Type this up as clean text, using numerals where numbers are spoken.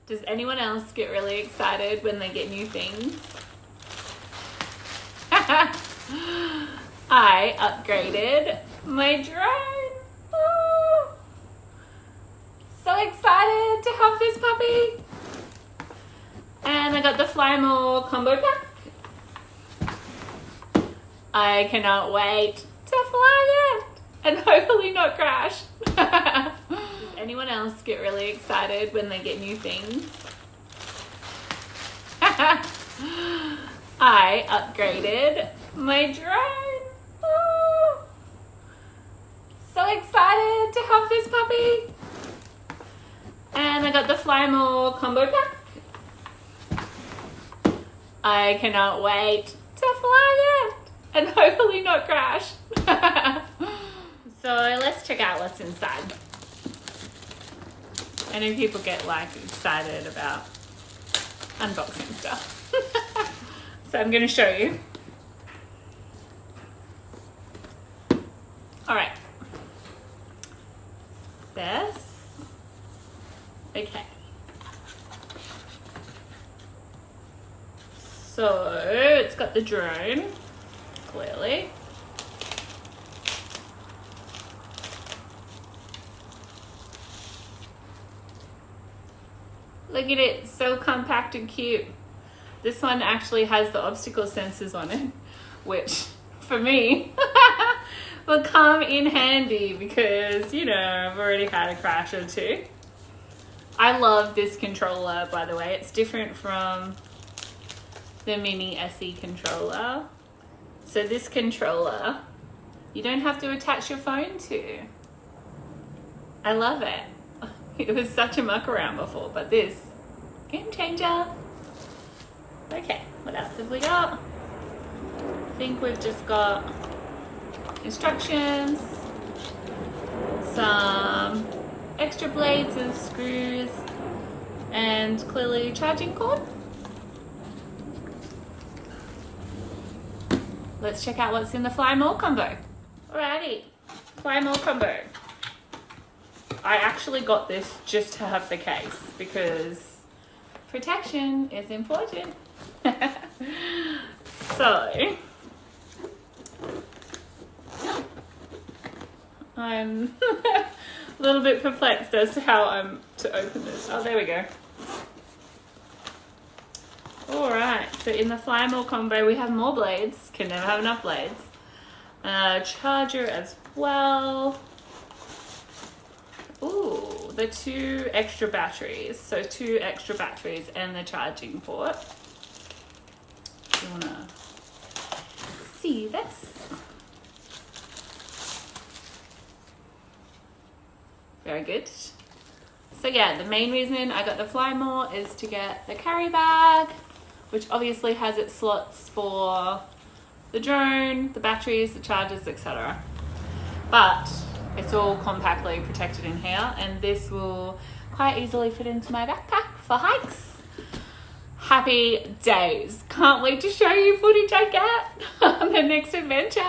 Does anyone else get really excited when they get new things? I upgraded my drone. Oh, so excited to have this puppy. And I got the Fly More combo pack. I cannot wait to fly it and hopefully not crash. Does anyone else get really excited when they get new things? I upgraded my drone. Oh, so excited to have this puppy. And I got the Fly More combo pack. I cannot wait to fly it and hopefully not crash. So let's check out what's inside. I know people get like excited about unboxing stuff. So I'm going to show you. All right. This. Okay. So it's got the drone, clearly. Look at it, so compact and cute. This one actually has the obstacle sensors on it, which for me will come in handy because, you know, I've already had a crash or two. I love this controller, by the way. It's different from the Mini SE controller. So this controller, you don't have to attach your phone to. I love it. It was such a muck around before, but this, game changer. Okay, what else have we got? I think we've just got instructions, some extra blades and screws, and clearly charging cord. Let's check out what's in the Fly More combo. Alrighty, Fly More combo. I actually got this just to have the case because protection is important. So I'm a little bit perplexed as to how I'm to open this. Oh, there we go. All right, so in the Fly More combo, we have more blades. Can never have enough blades. Charger as well. Ooh, the 2 extra batteries. So 2 extra batteries and the charging port. You wanna see this? Very good. So yeah, the main reason I got the Fly More is to get the carry bag, which obviously has its slots for the drone, the batteries, the chargers, etc. But it's all compactly protected in here, and this will quite easily fit into my backpack for hikes. Happy days. Can't wait to show you footage I get on the next adventure.